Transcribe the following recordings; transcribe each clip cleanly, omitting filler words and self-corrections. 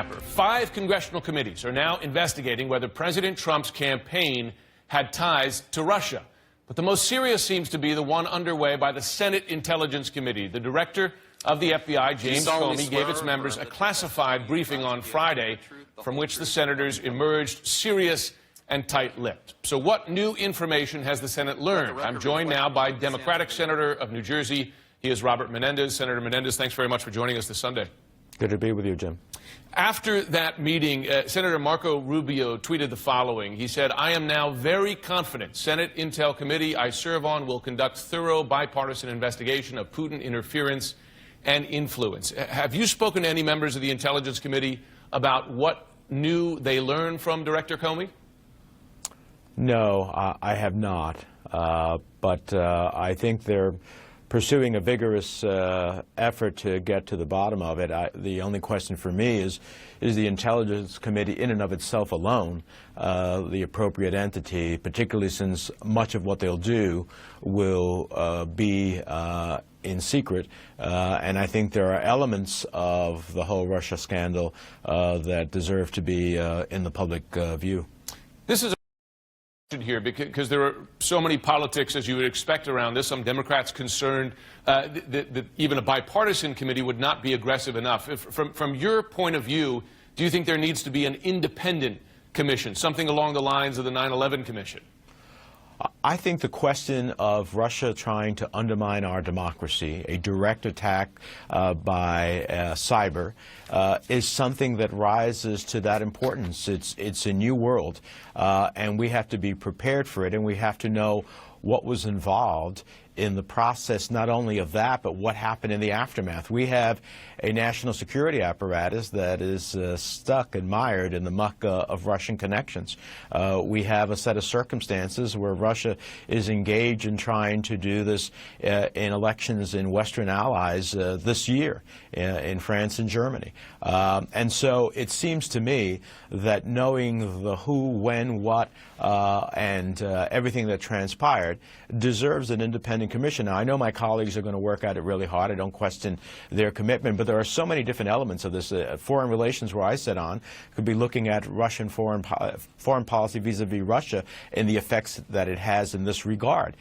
capper. 5 congressional committees are now investigating whether President Trump's campaign had ties to Russia. But the most serious seems to be the one underway by the Senate Intelligence Committee. The director of the FBI, James Comey, gave its members a classified briefing on Friday from which the senators emerged serious and tight-lipped. So what new information has the Senate learned? I'm joined now by Democratic Senator of New Jersey. He is Robert Menendez. Senator Menendez, thanks very much for joining us this Sunday. Good to be with you, Jim. After that meeting, Senator Marco Rubio tweeted the following. He said, "I am now very confident Senate Intel Committee I serve on will conduct thorough bipartisan investigation of Putin interference and influence." Have you spoken to any members of the Intelligence Committee about what new they learned from Director Comey? No, I have not. But I think they're pursuing a vigorous effort to get to the bottom of it. The only question for me is the Intelligence Committee in and of itself alone the appropriate entity, particularly since much of what they'll do will be in secret. And I think there are elements of the whole Russia scandal that deserve to be in the public view. This is here because there are so many politics, as you would expect, around this. Some Democrats concerned that even a bipartisan committee would not be aggressive enough. From your point of view, do you think there needs to be an independent commission, something along the lines of the 9/11 Commission? I think the question of Russia trying to undermine our democracy, a direct attack by cyber, is something that rises to that importance. It's a new world, and we have to be prepared for it, and we have to know what was involved in the process, not only of that, but what happened in the aftermath. We have a national security apparatus that is stuck and mired in the muck of Russian connections. We have a set of circumstances where Russia is engaged in trying to do this in elections in Western allies this year, in France and Germany. And so it seems to me that knowing the who, when, what, and everything that transpired deserves an independent commission. Now, I know my colleagues are going to work at it really hard. I don't question their commitment, but there are so many different elements of this. Foreign relations, where I sit on, could be looking at Russian foreign policy vis-a-vis Russia and the effects that it has in this regard.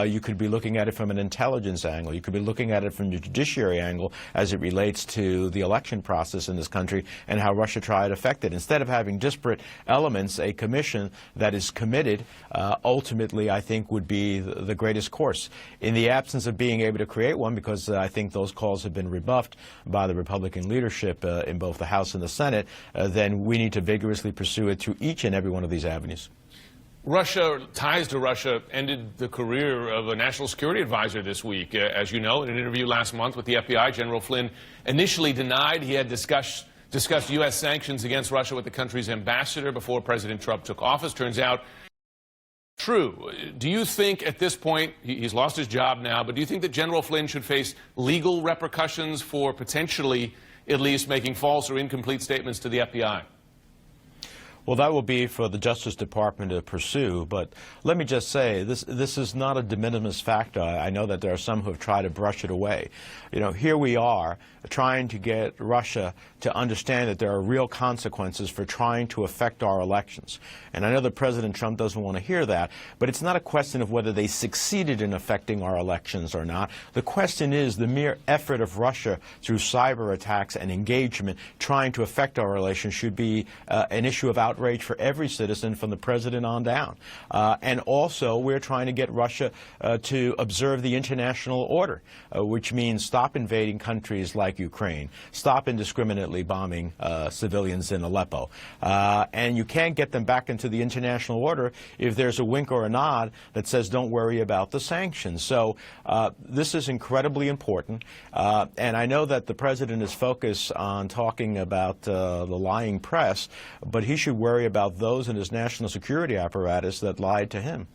You could be looking at it from an intelligence angle. You could be looking at it from the judiciary angle as it relates to the election process in this country and how Russia tried to affect it. Instead of having disparate elements, a commission that is committed ultimately, I think, would be the greatest course. In the absence of being able to create one, because I think those calls have been rebuffed by the Republican leadership in both the House and the Senate, then we need to vigorously pursue it through each and every one of these avenues. Russia, ties to Russia, ended the career of a national security advisor this week. As you know, in an interview last month with the FBI, General Flynn initially denied he had discussed U.S. sanctions against Russia with the country's ambassador before President Trump took office. Turns out true. Do you think at this point, he's lost his job now, but do you think that General Flynn should face legal repercussions for potentially at least making false or incomplete statements to the FBI? Well, that will be for the Justice Department to pursue, but let me just say, this is not a de minimis factor. I know that there are some who have tried to brush it away. You know, here we are trying to get Russia to understand that there are real consequences for trying to affect our elections. And I know that President Trump doesn't want to hear that, but it's not a question of whether they succeeded in affecting our elections or not. The question is the mere effort of Russia through cyber attacks and engagement trying to affect our elections should be an issue of outrage for every citizen from the president on down. And also, we're trying to get Russia to observe the international order, which means stop invading countries like Ukraine, stop indiscriminately bombing civilians in Aleppo. And you can't get them back into the international order if there's a wink or a nod that says don't worry about the sanctions. So this is incredibly important. And I know that the president is focused on talking about the lying press, but he should worry about those in his national security apparatus that lied to him.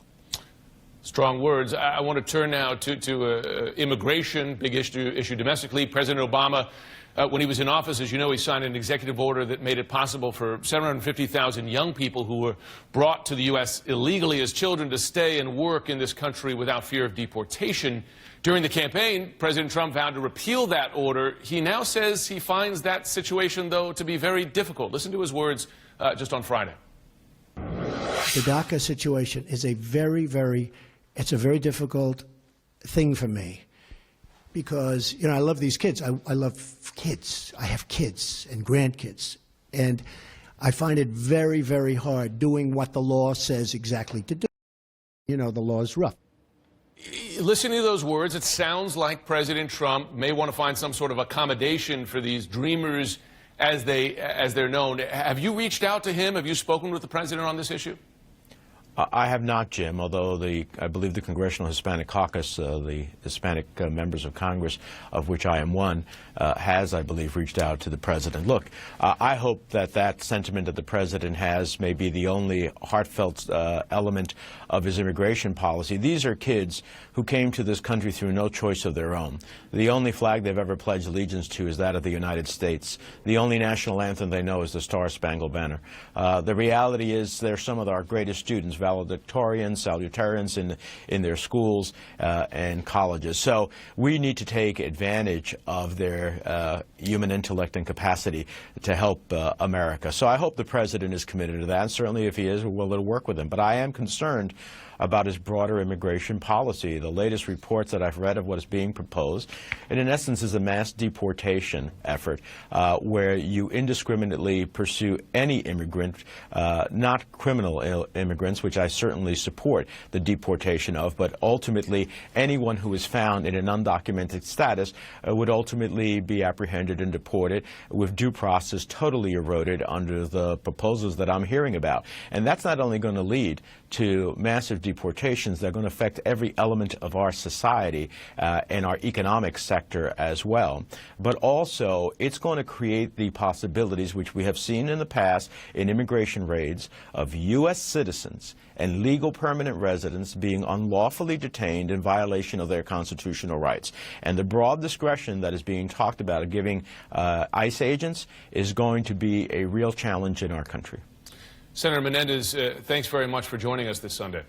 Strong words. I want to turn now to immigration, big issue domestically. President Obama When he was in office, as you know, he signed an executive order that made it possible for 750,000 young people who were brought to the U.S. illegally as children to stay and work in this country without fear of deportation. During the campaign, President Trump vowed to repeal that order. He now says he finds that situation, though, to be very difficult. Listen to his words just on Friday. The DACA situation is a very difficult thing for me. Because, you know, I love these kids. I love kids. I have kids and grandkids. And I find it very hard doing what the law says exactly to do. You know, the law is rough. Listening to those words, it sounds like President Trump may want to find some sort of accommodation for these dreamers as they're known. Have you reached out to him? Have you spoken with the president on this issue? I have not, Jim, although I believe the Congressional Hispanic Caucus, the Hispanic members of Congress, of which I am one, has, I believe, reached out to the president. Look, I hope that sentiment that the president has may be the only heartfelt element of his immigration policy. These are kids who came to this country through no choice of their own. The only flag they've ever pledged allegiance to is that of the United States. The only national anthem they know is the Star-Spangled Banner. The reality is they're some of our greatest students, valedictorians, salutatorians in their schools and colleges. So we need to take advantage of their human intellect and capacity to help America. So I hope the president is committed to that, and certainly if he is, we're willing to work with him. But I am concerned about his broader immigration policy. The latest reports that I've read of what is being proposed, and in essence is a mass deportation effort where you indiscriminately pursue any immigrant, not criminal immigrants, which I certainly support the deportation of, but ultimately anyone who is found in an undocumented status would ultimately be apprehended and deported with due process totally eroded under the proposals that I'm hearing about. And that's not only going to lead to massive deportations, they're going to affect every element of our society and our economic sector as well. But also, it's going to create the possibilities, which we have seen in the past in immigration raids, of U.S. citizens and legal permanent residents being unlawfully detained in violation of their constitutional rights. And the broad discretion that is being talked about of giving ICE agents is going to be a real challenge in our country. Senator Menendez, thanks very much for joining us this Sunday.